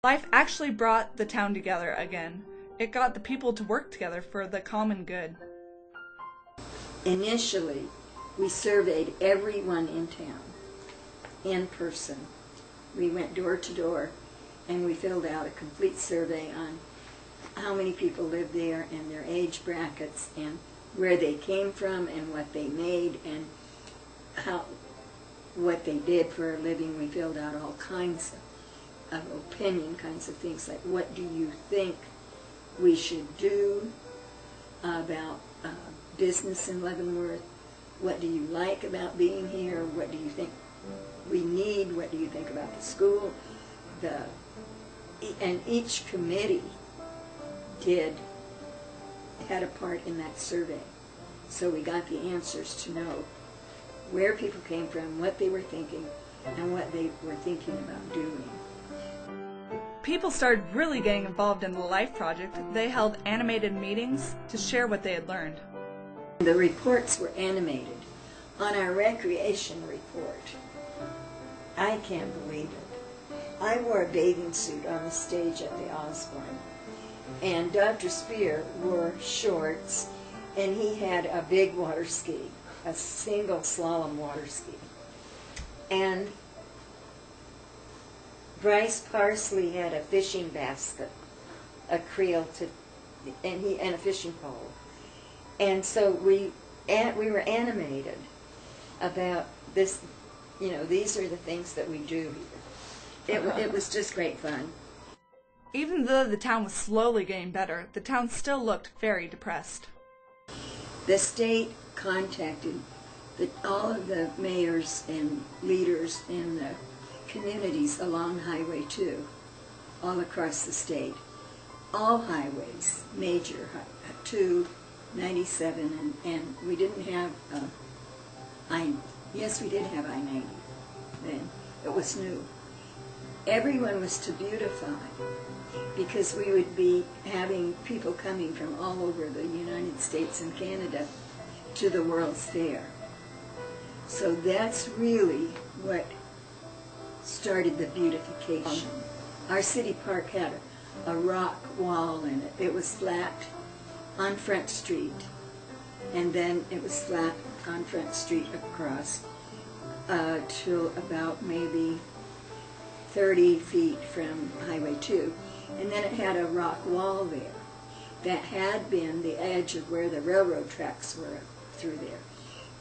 Life actually brought the town together again. It got the people to work together for the common good. Initially, we surveyed everyone in town, in person. We went door to door, and we filled out a complete survey on how many people lived there and their age brackets and where they came from and what they made and what they did for a living. We filled out all kinds of opinion kinds of things, like what do you think we should do about business in Leavenworth? What do you like about being here? What do you think we need? What do you think about the school? And each committee had a part in that survey. So we got the answers to know where people came from, what they were thinking, and what they were thinking about doing. People started really getting involved in the Life Project. They held animated meetings to share what they had learned. The reports were animated. On our recreation report, I can't believe it, I wore a bathing suit on the stage at the Osborne, and Dr. Spear wore shorts, and he had a big water ski, a single slalom water ski. And Bryce Parsley had a fishing basket, a creel, and a fishing pole. And so we were animated about this, these are the things that we do here. It was just great fun. Even though the town was slowly getting better, the town still looked very depressed. The state contacted all of the mayors and leaders in the communities along Highway 2, all across the state. All highways, major, 2, 97, and we didn't have, yes, we did have I-90 then. It was new. Everyone was to beautify, because we would be having people coming from all over the United States and Canada to the World's Fair. So that's really what started the beautification. Our city park had a rock wall in it. It was flat on Front Street, and then it was flat on Front Street across till about maybe 30 feet from Highway 2. And then it had a rock wall there that had been the edge of where the railroad tracks were through there.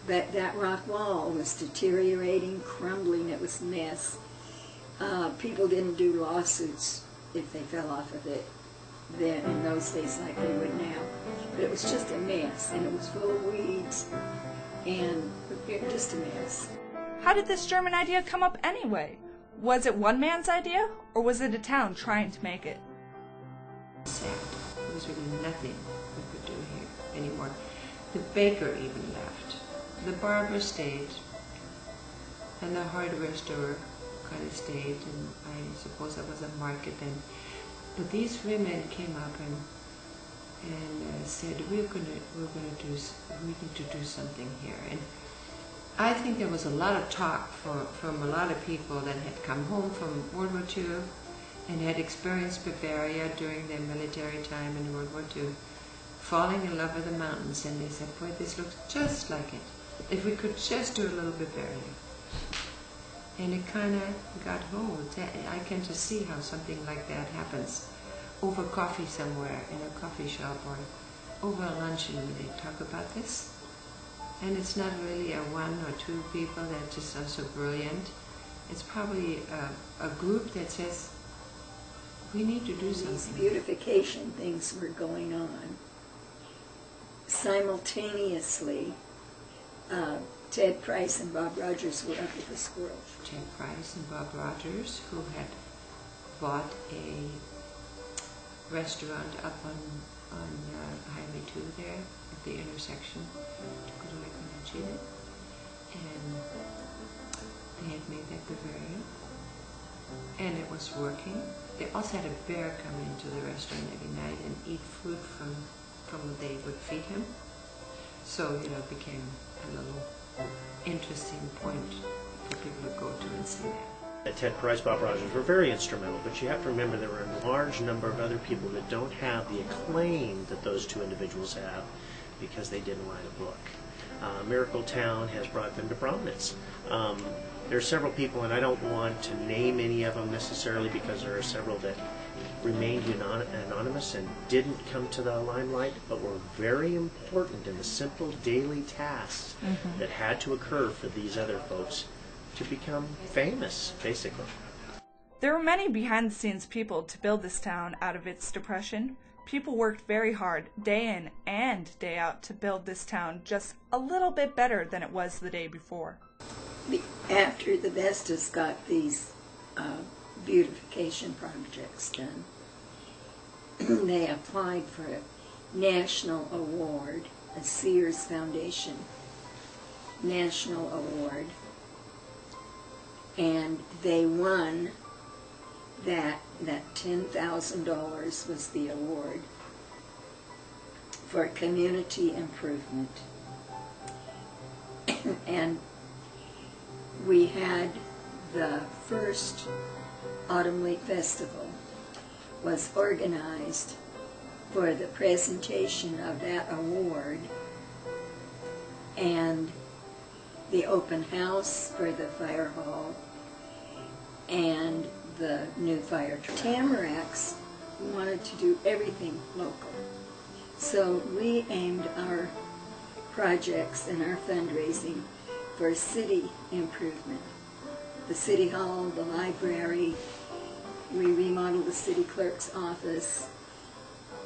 But that rock wall was deteriorating, crumbling, it was a mess. People didn't do lawsuits if they fell off of it then in those days like they would now. But it was just a mess, and it was full of weeds, and just a mess. How did this German idea come up anyway? Was it one man's idea, or was it a town trying to make it? Sad. There was really nothing we could do here anymore. The baker even left. The barber stayed, and the hardware store kind of stayed, and I suppose that was a market then. But these women came up and said, we need to do something here. And I think there was a lot of talk from a lot of people that had come home from World War II and had experienced Bavaria during their military time in World War II, falling in love with the mountains, and they said, boy, this looks just like it. If we could just do a little Bavaria. And it kind of got hold. I can just see how something like that happens over coffee somewhere in a coffee shop or over a luncheon when they talk about this. And it's not really a one or two people that just are so brilliant. It's probably a group that says, we need to do something. These beautification things were going on. Simultaneously, Ted Price and Bob Rogers were up at the squirrel. Ted Price and Bob Rogers, who had bought a restaurant up on Highway 2 there at the intersection to go to Makenzie, and they had made that Bavarian, and it was working. They also had a bear come into the restaurant every night and eat food from what they would feed him. So, it became a little interesting point for people to go to and see that. Ted Price, Bob Rogers were very instrumental, but you have to remember there were a large number of other people that don't have the acclaim that those two individuals have because they didn't write a book. Miracle Town has brought them to prominence. There are several people, and I don't want to name any of them necessarily because there are several that remained anonymous and didn't come to the limelight, but were very important in the simple daily tasks that had to occur for these other folks to become famous, basically. There were many behind-the-scenes people to build this town out of its depression. People worked very hard, day in and day out, to build this town just a little bit better than it was the day before. After the Vestas got these beautification projects done, they applied for a national award, a Sears Foundation national award, and they won that $10,000 was the award for community improvement. And we had the first Autumn Leaf Festival was organized for the presentation of that award and the open house for the fire hall and the new fire truck. Tamaracks wanted to do everything local. So we aimed our projects and our fundraising for city improvement. The city hall, the library, we remodeled the city clerk's office,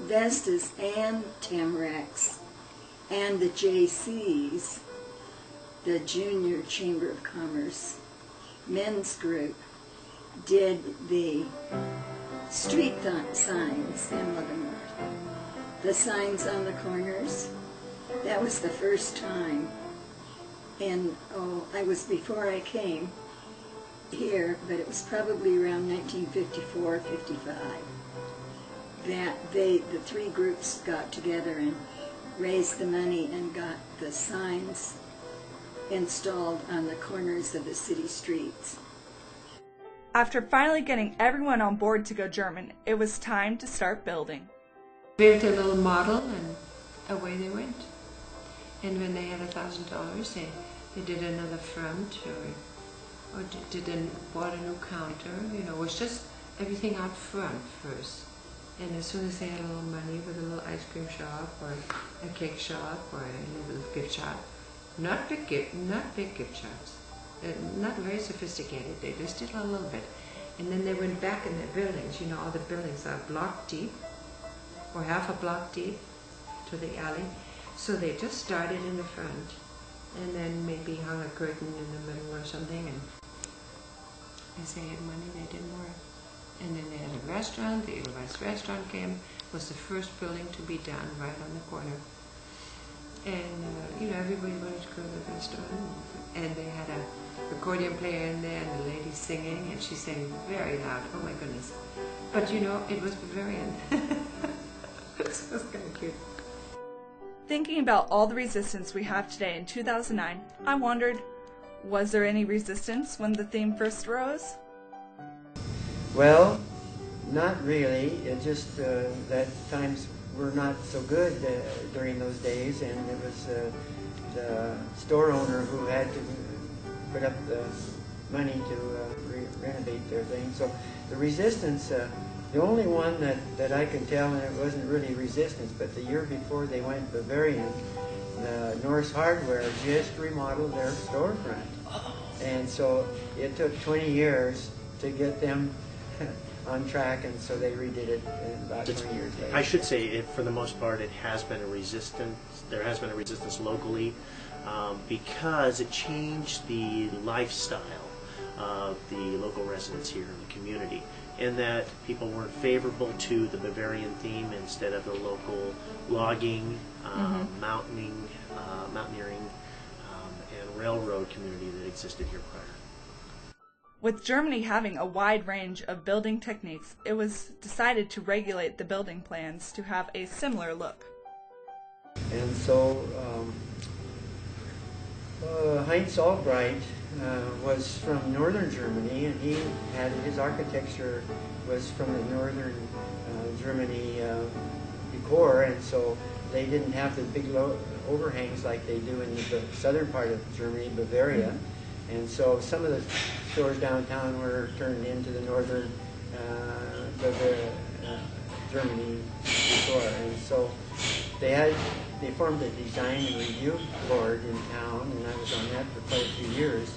Vestas and Tamaracks and the JCs, the Junior Chamber of Commerce men's group, did the street signs in Leavenworth. The signs on the corners, that was the first time. And I was before I came here, but it was probably around 1954, 55, that the three groups got together and raised the money and got the signs installed on the corners of the city streets. After finally getting everyone on board to go German, it was time to start building. Built a little model and away they went. And when they had $1,000, they did another front or bought a new counter. You know, it was just everything out front first. And as soon as they had a little money with a little ice cream shop or a cake shop or a little gift shop, not big gift shops, not very sophisticated. They just did a little bit. And then they went back in their buildings. You know, all the buildings are block deep or half a block deep to the alley. So they just started in the front and then maybe hung a curtain in the middle or something. And as they had money, they did more. And then they had a restaurant. The Edelweiss restaurant was the first building to be done right on the corner. And, you know, everybody wanted to go to the restaurant. And they had a accordion player in there and the lady singing, and she sang very loud. Oh my goodness. But, you know, it was Bavarian. It was kind of cute. Thinking about all the resistance we have today in 2009, I wondered, was there any resistance when the theme first arose? Well, not really. It just that times were not so good during those days, and it was the store owner who had to put up the money to renovate their thing. So the resistance, the only one that I can tell, and it wasn't really resistance, but the year before they went Bavarian, the Norse Hardware just remodeled their storefront. And so it took 20 years to get them on track, and so they redid it about 20 years later. I should say, for the most part, it has been a resistance. There has been a resistance locally because it changed the lifestyle of the local residents here in the community, in that people weren't favorable to the Bavarian theme instead of the local logging, mountaineering, and railroad community that existed here prior. With Germany having a wide range of building techniques, it was decided to regulate the building plans to have a similar look. And so Heinz Albright was from northern Germany, and he had his architecture was from the northern Germany decor, and so they didn't have the big overhangs like they do in the southern part of Germany, Bavaria. And so some of the stores downtown were turned into the northern Germany decor. And so they formed a design and review board in town, and I was on that for quite a few years.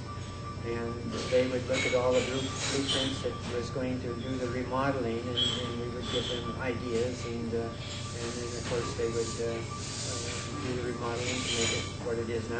And they would look at all the blueprints that was going to do the remodeling, and we would give them ideas, and then of course they would do the remodeling to make it what it is now.